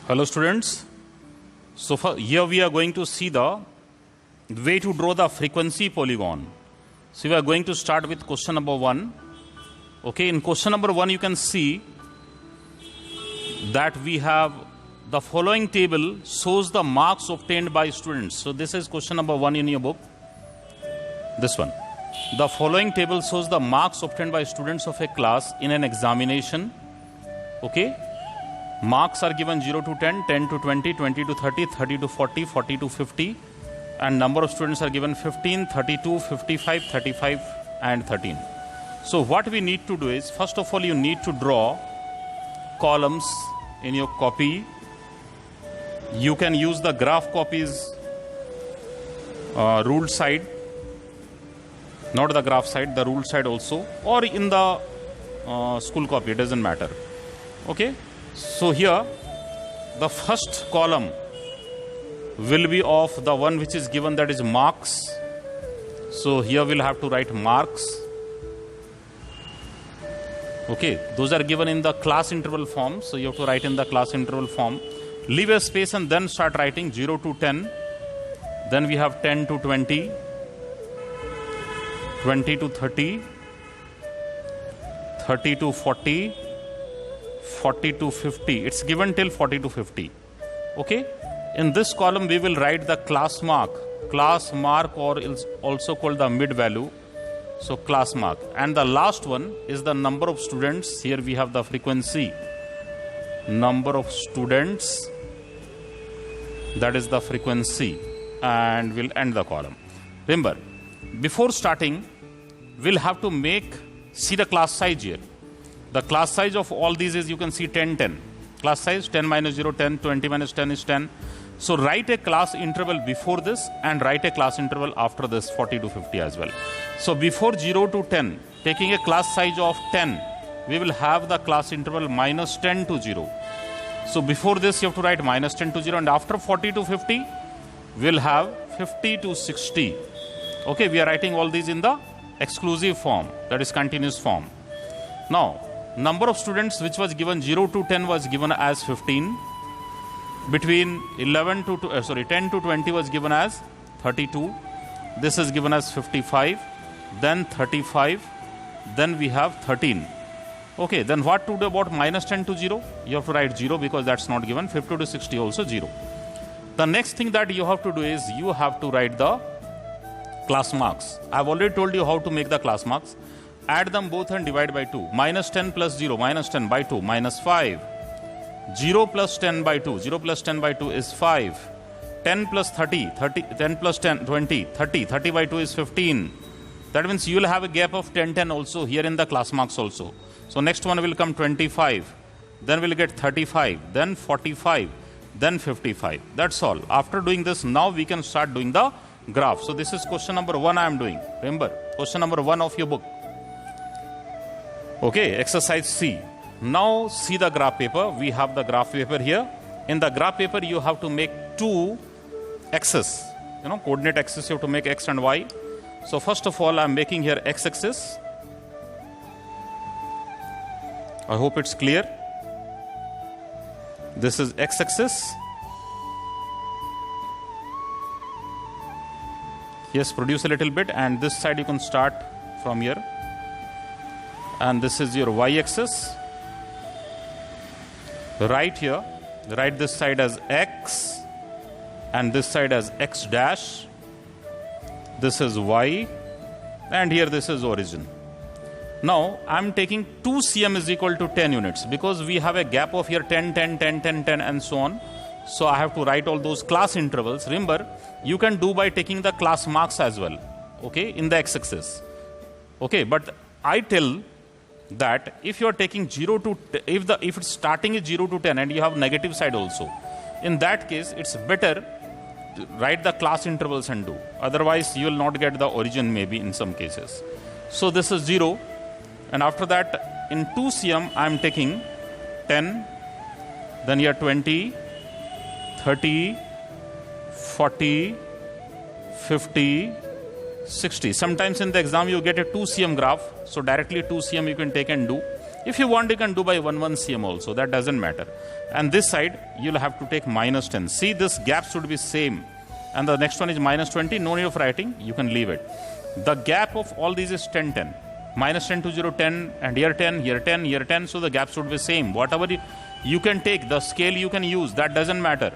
Hello students. So here we are going to see the way to draw the frequency polygon. So we are going to start with question number 1. Okay, in question number 1 you can see that we have the following table shows the marks obtained by students. So this is question number 1 in your book. This one. The following table shows the marks obtained by students of a class in an examination. Okay. Marks are given 0 to 10, 10 to 20, 20 to 30, 30 to 40, 40 to 50. And number of students are given 15, 32, 55, 35 and 13. So what we need to do is, first of all, you need to draw columns in your copy. You can use the graph copies ruled side, not the graph side, the ruled side also, or in the school copy, it doesn't matter. Okay. So here the first column will be of the one which is given, that is marks. So here we'll have to write marks. Okay, those are given in the class interval form. So you have to write in the class interval form. Leave a space and then start writing 0 to 10. Then we have 10 to 20, 20 to 30, 30 to 40, 40 to 50. It's given till 40 to 50. Okay. In this column we will write the class mark or is also called the mid value. So class mark. And the last one is the number of students. Here we have the frequency. Number of students. That is the frequency. And we'll end the column. Remember, before starting, we'll have to see the class size here. The class size of all these is, you can see 10, 10. Class size 10 minus 0, 10, 20 minus 10 is 10. So write a class interval before this and write a class interval after this, 40 to 50 as well. So before 0 to 10, taking a class size of 10, we will have the class interval minus 10 to 0. So before this you have to write minus 10 to 0, and after 40 to 50, we'll have 50 to 60. Okay, we are writing all these in the exclusive form, that is continuous form. Now, number of students which was given 0 to 10 was given as 15. Between 10 to 20 was given as 32. This is given as 55. Then 35. Then we have 13. Okay, then what to do about minus 10 to 0? You have to write 0 because that's not given. 50 to 60 also 0. The next thing that you have to do is you have to write the class marks. I've already told you how to make the class marks. Add them both and divide by 2. Minus 10 plus 0, minus 10 by 2, minus 5. 0 plus 10 by 2, 0 plus 10 by 2 is 5. 10 plus 30, 10 plus 10, 20, 30. 30 by 2 is 15. That means you will have a gap of 10, 10 also here in the class marks also. So next one will come 25. Then we'll get 35. Then 45. Then 55. That's all. After doing this, now we can start doing the graph. So this is question number 1 I am doing. Remember, question number 1 of your book. Okay, exercise C. Now see the graph paper. We have the graph paper here. In the graph paper, you have to make 2 axes. Coordinate axis, you have to make x and y. So first of all, I am making here x-axis. I hope it's clear. This is x-axis. Yes, produce a little bit, and this side you can start from here. And this is your y-axis. Right here, write this side as x and this side as x dash. This is y, and here this is origin. Now I am taking 2 cm is equal to 10 units because we have a gap of here 10, 10, 10, 10, 10 and so on. So I have to write all those class intervals. Remember, you can do by taking the class marks as well, okay, in the x-axis. Okay, but I tell that if you are taking 0 to if it's starting is 0 to 10 and you have negative side also, in that case it's better to write the class intervals and do. Otherwise you will not get the origin maybe in some cases. So this is 0, and after that in 2 cm I am taking 10, then here 20, 30, 40, 50, 60. Sometimes in the exam you get a 2 cm graph, so directly 2 cm you can take and do. If you want, you can do by 1 cm also, that doesn't matter. And this side, you'll have to take minus 10. See, this gap should be same. And the next one is minus 20, no need of writing, you can leave it. The gap of all these is 10, 10. Minus 10 to 0, 10, and here 10, here 10, here 10, so the gap should be same. Whatever you can take, the scale you can use, that doesn't matter.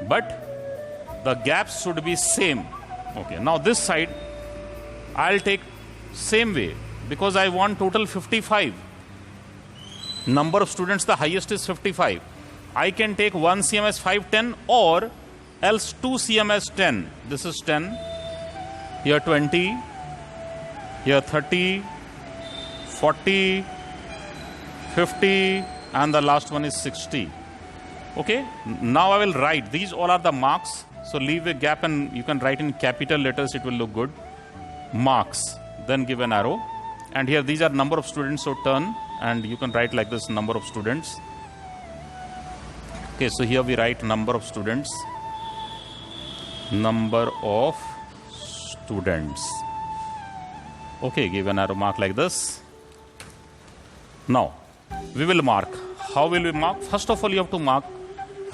But the gaps should be same. Okay, now this side, I'll take same way, because I want total 55. Number of students, the highest is 55. I can take 1 cm as 5, 10, or else 2 cm as 10. This is 10, here 20, here 30, 40, 50, and the last one is 60. Okay, now I will write. These all are the marks. So leave a gap and you can write in capital letters, it will look good. Marks, then give an arrow. And here these are number of students, so turn, and you can write like this, number of students. Okay, so here we write number of students. Number of students. Okay, give an arrow mark like this. Now, we will mark. How will we mark? First of all, you have to mark.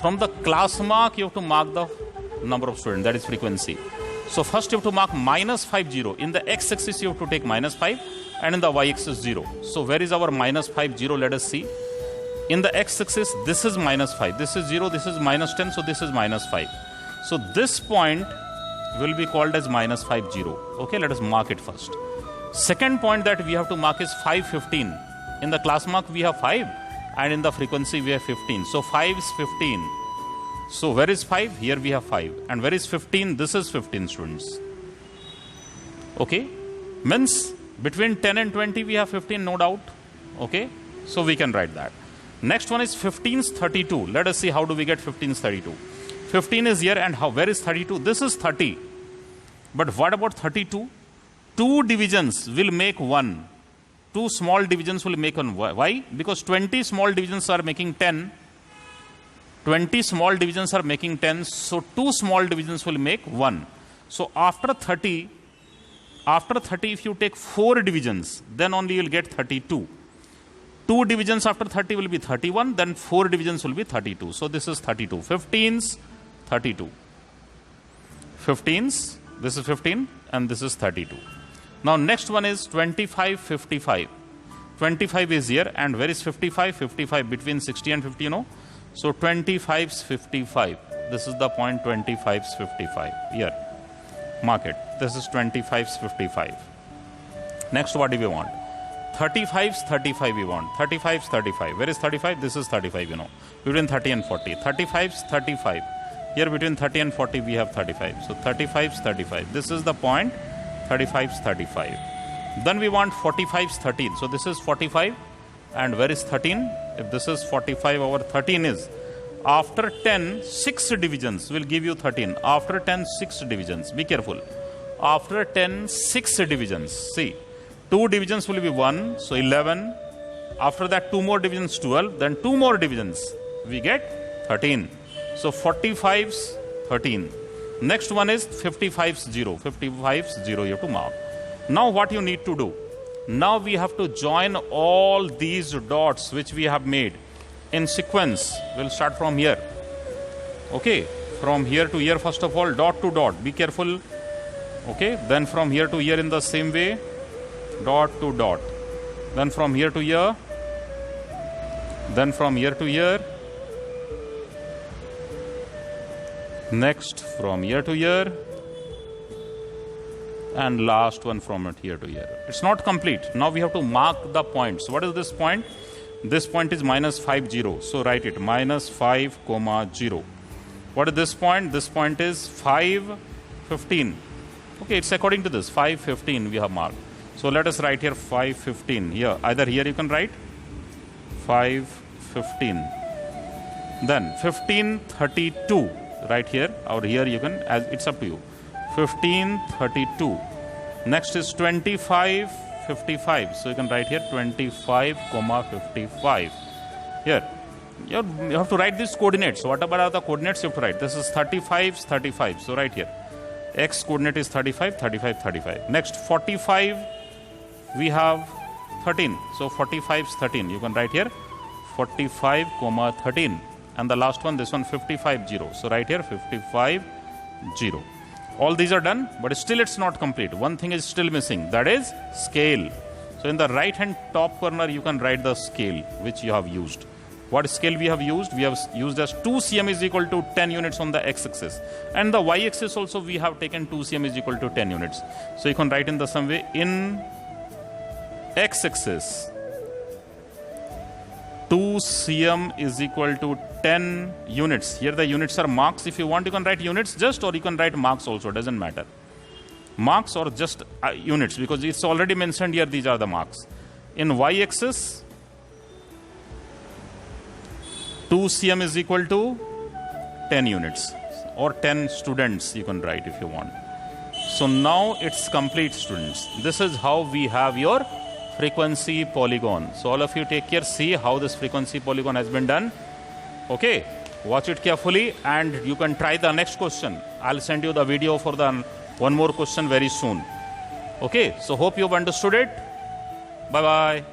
From the class mark, you have to mark the number of students, that is frequency. So first you have to mark minus 50. In the x-axis, you have to take minus 5, and in the y-axis 0. So where is our minus 50? Let us see. In the x-axis, this is minus 5. This is 0, this is minus 10, so this is minus 5. So this point will be called as minus 50. Okay, let us mark it first. Second point that we have to mark is 515. In the class mark, we have 5, and in the frequency, we have 15. So 5 is 15. So where is 5? Here we have 5. And where is 15? This is 15 students. Okay, means between 10 and 20, we have 15, no doubt. Okay, so we can write that. Next one is 15 is 32. Let us see how do we get 15 is 32. 15 is here, and where is 32? This is 30. But what about 32? 2 divisions will make 1. 2 small divisions will make 1. Why? Because 20 small divisions are making 10. 20 small divisions are making 10. So 2 small divisions will make 1. So after 30, if you take 4 divisions, then only you will get 32. 2 divisions after 30 will be 31, then 4 divisions will be 32. So this is 32. 15s, 32. 15s, this is 15, and this is 32. Now next one is 25, 55. 25 is here, and where is 55? 55 between 60 and 50, you know. So 25 is 55. This is the point 25 is 55. Here, mark it. This is 25 is 55. Next, what do we want? 35 is 35 we want. 35 is 35. Where is 35? This is 35, you know. Between 30 and 40. 35 is 35. Here between 30 and 40 we have 35. So 35 is 35. This is the point. 35 is 35. Then we want 45 is 13. So this is 45. And where is 13? If this is 45, our 13 is after 10, 6 divisions will give you 13. After 10, 6 divisions. Be careful. After 10, 6 divisions. See, 2 divisions will be 1, so 11. After that, 2 more divisions, 12. Then 2 more divisions, we get 13. So 45 is 13. Next one is 55 is 0. 55 is 0, you have to mark. Now what you need to do? Now we have to join all these dots which we have made in sequence. We'll start from here. Okay, from here to here, first of all, dot to dot. Be careful. Okay, then from here to here in the same way, dot to dot. Then from here to here. Then from here to here. Next from here to here. And last one from here to here. It's not complete. Now we have to mark the points. What is this point? This point is minus 5, 0. So write it, minus 5, 0. What is this point? This point is 5, 15. Okay, it's according to this. 5, 15 we have marked. So let us write here 5, 15. Here, either here you can write 5, 15. Then 15, 32. Right here, or here you can, as it's up to you. 15, 32. Next is 25, 55. So you can write here 25, 55. Here, you have to write these coordinates. Whatever are the coordinates you have to write. This is 35, 35. So right here. X coordinate is 35, 35, 35. Next 45, we have 13. So 45 is 13. You can write here 45, 13. And the last one, this one 55, 0. So write here 55, 0. All these are done, but still it's not complete. One thing is still missing, that is scale. So in the right hand top corner, you can write the scale which you have used. What scale we have used? We have used as 2 cm is equal to 10 units on the x-axis. And the y-axis also we have taken 2 cm is equal to 10 units. So you can write in the same way, in x-axis, 2 cm is equal to 10 units. Here the units are marks. If you want, you can write units just, or you can write marks also, doesn't matter. Marks or just units, because it's already mentioned here, these are the marks. In y-axis, 2 cm is equal to 10 units, or 10 students you can write if you want. So now it's complete, students. This is how we have your frequency polygon. So all of you take care, see how this frequency polygon has been done. Okay, watch it carefully and you can try the next question. I'll send you the video for the one more question very soon. Okay, so hope you've understood it. Bye bye.